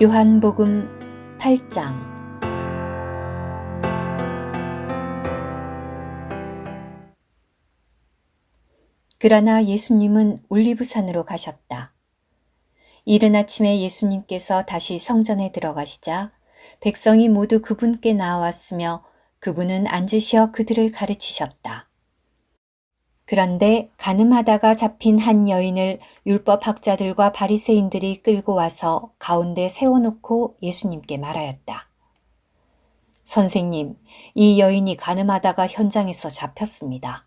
요한복음 8장. 그러나 예수님은 올리브산으로 가셨다. 이른 아침에 예수님께서 다시 성전에 들어가시자 백성이 모두 그분께 나왔으며 그분은 앉으시어 그들을 가르치셨다. 그런데 간음하다가 잡힌 한 여인을 율법학자들과 바리새인들이 끌고 와서 가운데 세워놓고 예수님께 말하였다. 선생님, 이 여인이 간음하다가 현장에서 잡혔습니다.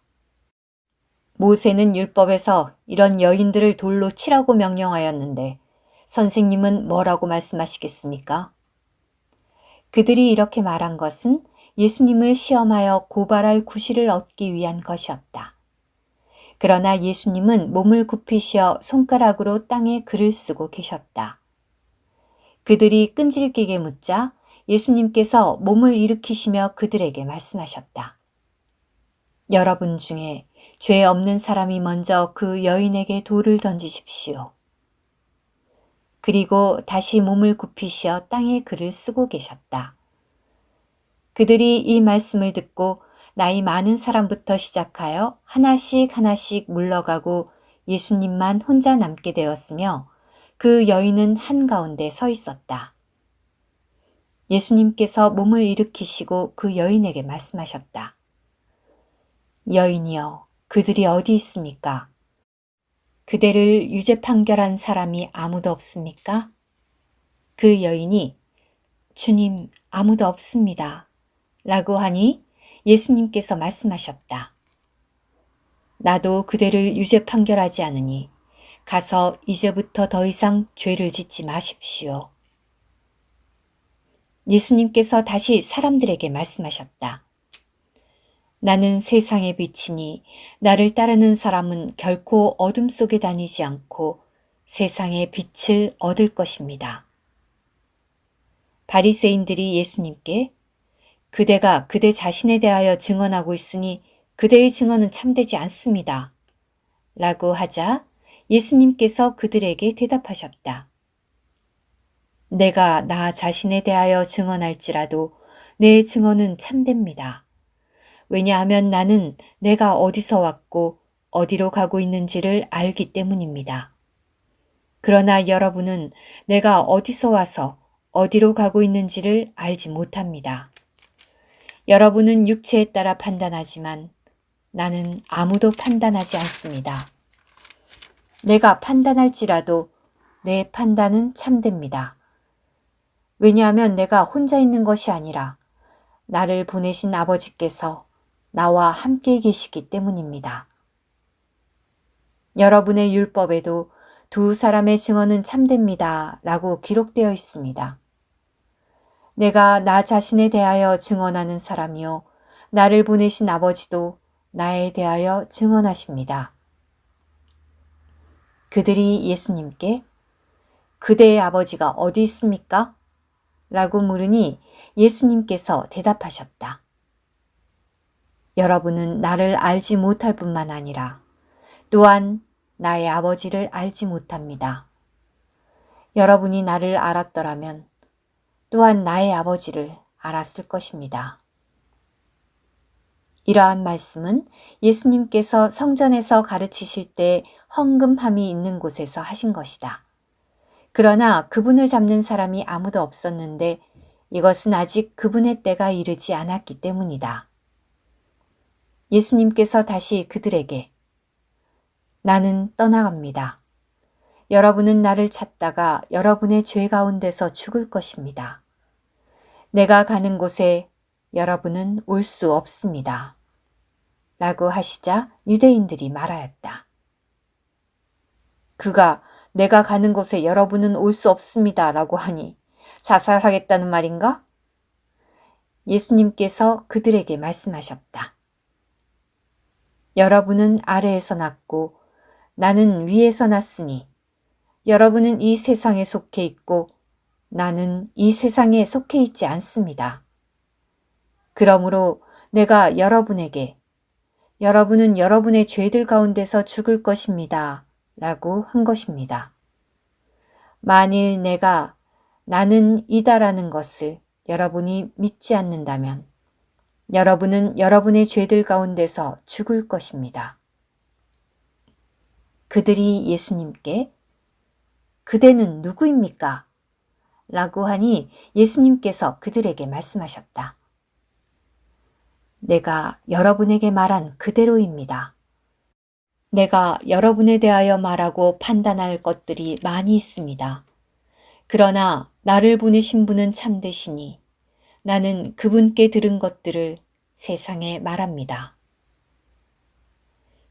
모세는 율법에서 이런 여인들을 돌로 치라고 명령하였는데 선생님은 뭐라고 말씀하시겠습니까? 그들이 이렇게 말한 것은 예수님을 시험하여 고발할 구실을 얻기 위한 것이었다. 그러나 예수님은 몸을 굽히시어 손가락으로 땅에 글을 쓰고 계셨다. 그들이 끈질기게 묻자 예수님께서 몸을 일으키시며 그들에게 말씀하셨다. 여러분 중에 죄 없는 사람이 먼저 그 여인에게 돌을 던지십시오. 그리고 다시 몸을 굽히시어 땅에 글을 쓰고 계셨다. 그들이 이 말씀을 듣고 나이 많은 사람부터 시작하여 하나씩 물러가고 예수님만 혼자 남게 되었으며 그 여인은 한가운데 서 있었다. 예수님께서 몸을 일으키시고 그 여인에게 말씀하셨다. 여인이여, 그들이 어디 있습니까? 그대를 유죄 판결한 사람이 아무도 없습니까? 그 여인이 주님, 아무도 없습니다. 라고 하니 예수님께서 말씀하셨다. 나도 그대를 유죄 판결하지 않으니 가서 이제부터 더 이상 죄를 짓지 마십시오. 예수님께서 다시 사람들에게 말씀하셨다. 나는 세상의 빛이니 나를 따르는 사람은 결코 어둠 속에 다니지 않고 세상의 빛을 얻을 것입니다. 바리새인들이 예수님께 그대가 그대 자신에 대하여 증언하고 있으니 그대의 증언은 참되지 않습니다. 라고 하자 예수님께서 그들에게 대답하셨다. 내가 나 자신에 대하여 증언할지라도 내 증언은 참됩니다. 왜냐하면 나는 내가 어디서 왔고 어디로 가고 있는지를 알기 때문입니다. 그러나 여러분은 내가 어디서 와서 어디로 가고 있는지를 알지 못합니다. 여러분은 육체에 따라 판단하지만 나는 아무도 판단하지 않습니다. 내가 판단할지라도 내 판단은 참됩니다. 왜냐하면 내가 혼자 있는 것이 아니라 나를 보내신 아버지께서 나와 함께 계시기 때문입니다. 여러분의 율법에도 두 사람의 증언은 참됩니다. 라고 기록되어 있습니다. 내가 나 자신에 대하여 증언하는 사람이요. 나를 보내신 아버지도 나에 대하여 증언하십니다. 그들이 예수님께 그대의 아버지가 어디 있습니까? 라고 물으니 예수님께서 대답하셨다. 여러분은 나를 알지 못할 뿐만 아니라 또한 나의 아버지를 알지 못합니다. 여러분이 나를 알았더라면 또한 나의 아버지를 알았을 것입니다. 이러한 말씀은 예수님께서 성전에서 가르치실 때 헌금함이 있는 곳에서 하신 것이다. 그러나 그분을 잡는 사람이 아무도 없었는데 이것은 아직 그분의 때가 이르지 않았기 때문이다. 예수님께서 다시 그들에게 나는 떠나갑니다. 여러분은 나를 찾다가 여러분의 죄 가운데서 죽을 것입니다. 내가 가는 곳에 여러분은 올 수 없습니다. 라고 하시자 유대인들이 말하였다. 그가 내가 가는 곳에 여러분은 올 수 없습니다. 라고 하니 자살하겠다는 말인가? 예수님께서 그들에게 말씀하셨다. 여러분은 아래에서 났고 나는 위에서 났으니 여러분은 이 세상에 속해 있고 나는 이 세상에 속해 있지 않습니다. 그러므로 내가 여러분에게 여러분은 여러분의 죄들 가운데서 죽을 것입니다. 라고 한 것입니다. 만일 내가 나는 이다라는 것을 여러분이 믿지 않는다면 여러분은 여러분의 죄들 가운데서 죽을 것입니다. 그들이 예수님께 그대는 누구입니까? 라고 하니 예수님께서 그들에게 말씀하셨다. 내가 여러분에게 말한 그대로입니다. 내가 여러분에 대하여 말하고 판단할 것들이 많이 있습니다. 그러나 나를 보내신 분은 참되시니 나는 그분께 들은 것들을 세상에 말합니다.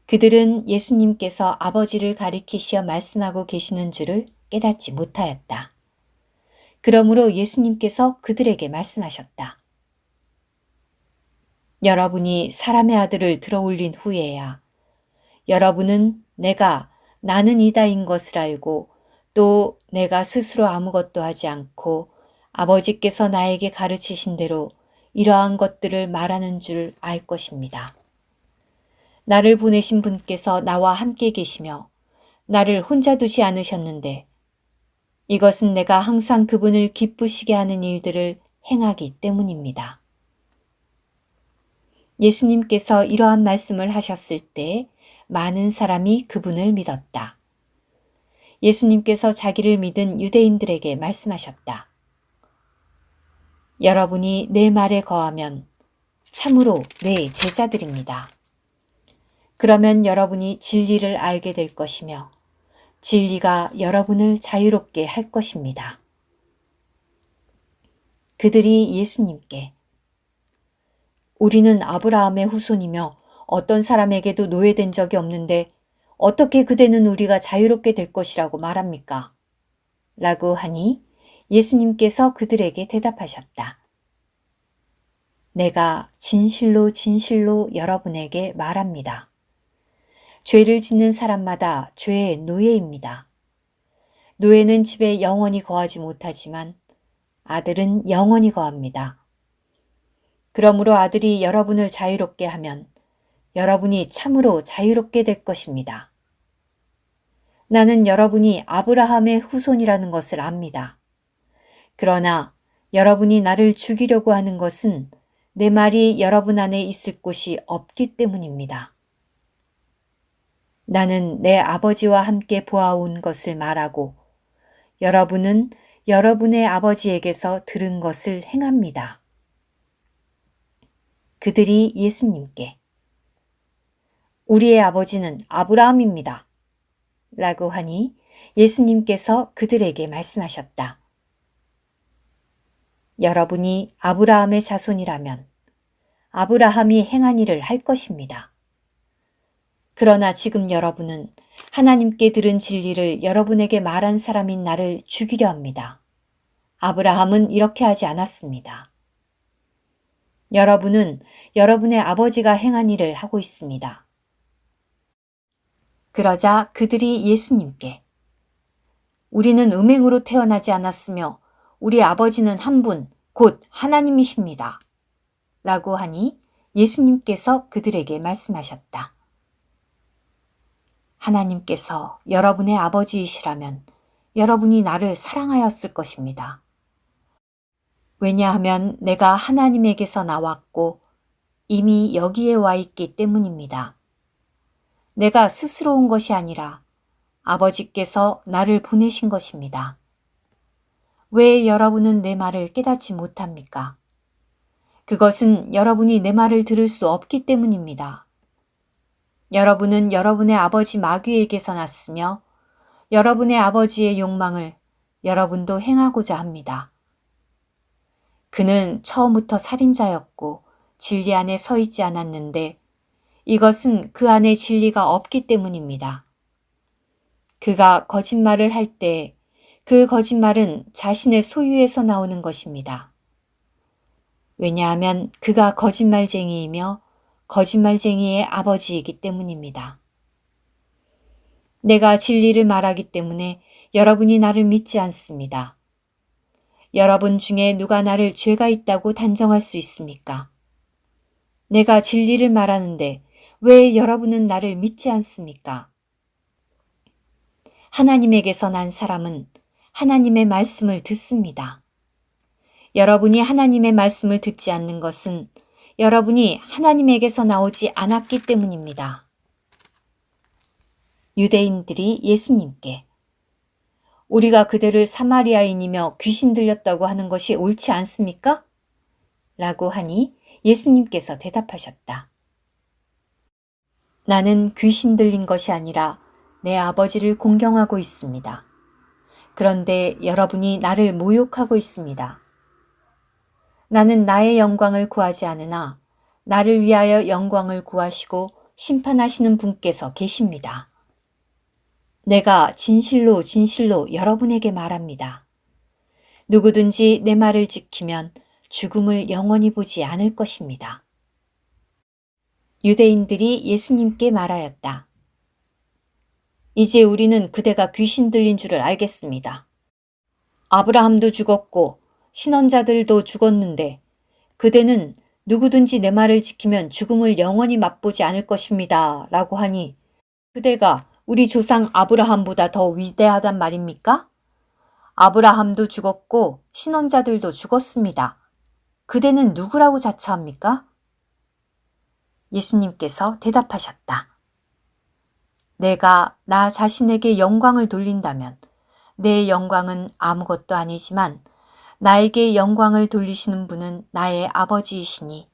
그들은 예수님께서 아버지를 가리키시어 말씀하고 계시는 줄을 깨닫지 못하였다. 그러므로 예수님께서 그들에게 말씀하셨다. 여러분이 사람의 아들을 들어올린 후에야 여러분은 내가 나는 이다인 것을 알고 또 내가 스스로 아무것도 하지 않고 아버지께서 나에게 가르치신 대로 이러한 것들을 말하는 줄 알 것입니다. 나를 보내신 분께서 나와 함께 계시며 나를 혼자 두지 않으셨는데 이것은 내가 항상 그분을 기쁘시게 하는 일들을 행하기 때문입니다. 예수님께서 이러한 말씀을 하셨을 때 많은 사람이 그분을 믿었다. 예수님께서 자기를 믿은 유대인들에게 말씀하셨다. 여러분이 내 말에 거하면 참으로 내 제자들입니다. 그러면 여러분이 진리를 알게 될 것이며 진리가 여러분을 자유롭게 할 것입니다. 그들이 예수님께 우리는 아브라함의 후손이며 어떤 사람에게도 노예된 적이 없는데 어떻게 그대는 우리가 자유롭게 될 것이라고 말합니까? 라고 하니 예수님께서 그들에게 대답하셨다. 내가 진실로 진실로 여러분에게 말합니다. 죄를 짓는 사람마다 죄의 노예입니다. 노예는 집에 영원히 거하지 못하지만 아들은 영원히 거합니다. 그러므로 아들이 여러분을 자유롭게 하면 여러분이 참으로 자유롭게 될 것입니다. 나는 여러분이 아브라함의 후손이라는 것을 압니다. 그러나 여러분이 나를 죽이려고 하는 것은 내 말이 여러분 안에 있을 곳이 없기 때문입니다. 나는 내 아버지와 함께 보아온 것을 말하고 여러분은 여러분의 아버지에게서 들은 것을 행합니다. 그들이 예수님께 우리의 아버지는 아브라함입니다. 라고 하니 예수님께서 그들에게 말씀하셨다. 여러분이 아브라함의 자손이라면 아브라함이 행한 일을 할 것입니다. 그러나 지금 여러분은 하나님께 들은 진리를 여러분에게 말한 사람인 나를 죽이려 합니다. 아브라함은 이렇게 하지 않았습니다. 여러분은 여러분의 아버지가 행한 일을 하고 있습니다. 그러자 그들이 예수님께 우리는 음행으로 태어나지 않았으며 우리 아버지는 한 분, 곧 하나님이십니다. 라고 하니 예수님께서 그들에게 말씀하셨다. 하나님께서 여러분의 아버지이시라면 여러분이 나를 사랑하였을 것입니다. 왜냐하면 내가 하나님에게서 나왔고 이미 여기에 와 있기 때문입니다. 내가 스스로 온 것이 아니라 아버지께서 나를 보내신 것입니다. 왜 여러분은 내 말을 깨닫지 못합니까? 그것은 여러분이 내 말을 들을 수 없기 때문입니다. 여러분은 여러분의 아버지 마귀에게서 났으며 여러분의 아버지의 욕망을 여러분도 행하고자 합니다. 그는 처음부터 살인자였고 진리 안에 서 있지 않았는데 이것은 그 안에 진리가 없기 때문입니다. 그가 거짓말을 할 때 그 거짓말은 자신의 소유에서 나오는 것입니다. 왜냐하면 그가 거짓말쟁이이며 거짓말쟁이의 아버지이기 때문입니다. 내가 진리를 말하기 때문에 여러분이 나를 믿지 않습니다. 여러분 중에 누가 나를 죄가 있다고 단정할 수 있습니까? 내가 진리를 말하는데 왜 여러분은 나를 믿지 않습니까? 하나님에게서 난 사람은 하나님의 말씀을 듣습니다. 여러분이 하나님의 말씀을 듣지 않는 것은 여러분이 하나님에게서 나오지 않았기 때문입니다. 유대인들이 예수님께 우리가 그대를 사마리아인이며 귀신 들렸다고 하는 것이 옳지 않습니까? 라고 하니 예수님께서 대답하셨다. 나는 귀신 들린 것이 아니라 내 아버지를 공경하고 있습니다. 그런데 여러분이 나를 모욕하고 있습니다. 나는 나의 영광을 구하지 않으나 나를 위하여 영광을 구하시고 심판하시는 분께서 계십니다. 내가 진실로 진실로 여러분에게 말합니다. 누구든지 내 말을 지키면 죽음을 영원히 보지 않을 것입니다. 유대인들이 예수님께 말하였다. 이제 우리는 그대가 귀신 들린 줄을 알겠습니다. 아브라함도 죽었고 신언자들도 죽었는데 그대는 누구든지 내 말을 지키면 죽음을 영원히 맛보지 않을 것입니다. 라고 하니 그대가 우리 조상 아브라함보다 더 위대하단 말입니까? 아브라함도 죽었고 신언자들도 죽었습니다. 그대는 누구라고 자처합니까? 예수님께서 대답하셨다. 내가 나 자신에게 영광을 돌린다면 내 영광은 아무것도 아니지만 나에게 영광을 돌리시는 분은 나의 아버지이시니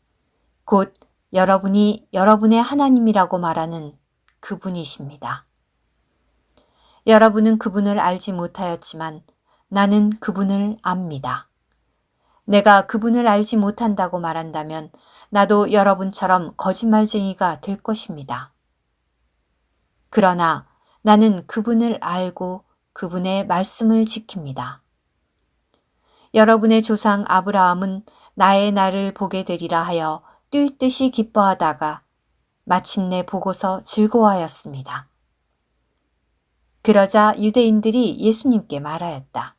곧 여러분이 여러분의 하나님이라고 말하는 그분이십니다. 여러분은 그분을 알지 못하였지만 나는 그분을 압니다. 내가 그분을 알지 못한다고 말한다면 나도 여러분처럼 거짓말쟁이가 될 것입니다. 그러나 나는 그분을 알고 그분의 말씀을 지킵니다. 여러분의 조상 아브라함은 나의 날을 보게 되리라 하여 뛸 듯이 기뻐하다가 마침내 보고서 즐거워하였습니다. 그러자 유대인들이 예수님께 말하였다.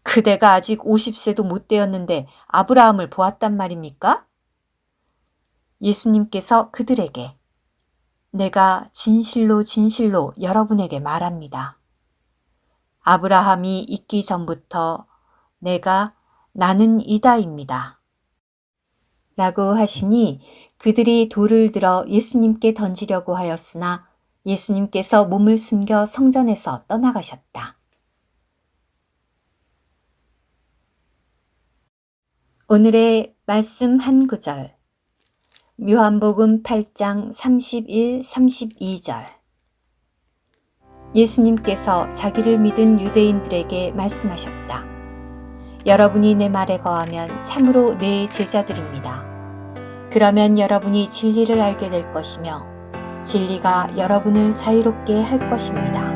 그대가 아직 50세도 못 되었는데 아브라함을 보았단 말입니까? 예수님께서 그들에게 내가 진실로 진실로 여러분에게 말합니다. 아브라함이 있기 전부터 내가 나는 이다입니다. 라고 하시니 그들이 돌을 들어 예수님께 던지려고 하였으나 예수님께서 몸을 숨겨 성전에서 떠나가셨다. 오늘의 말씀 한 구절. 요한복음 8장 31, 32절. 예수님께서 자기를 믿은 유대인들에게 말씀하셨다. 여러분이 내 말에 거하면 참으로 내 제자들입니다. 그러면 여러분이 진리를 알게 될 것이며 진리가 여러분을 자유롭게 할 것입니다.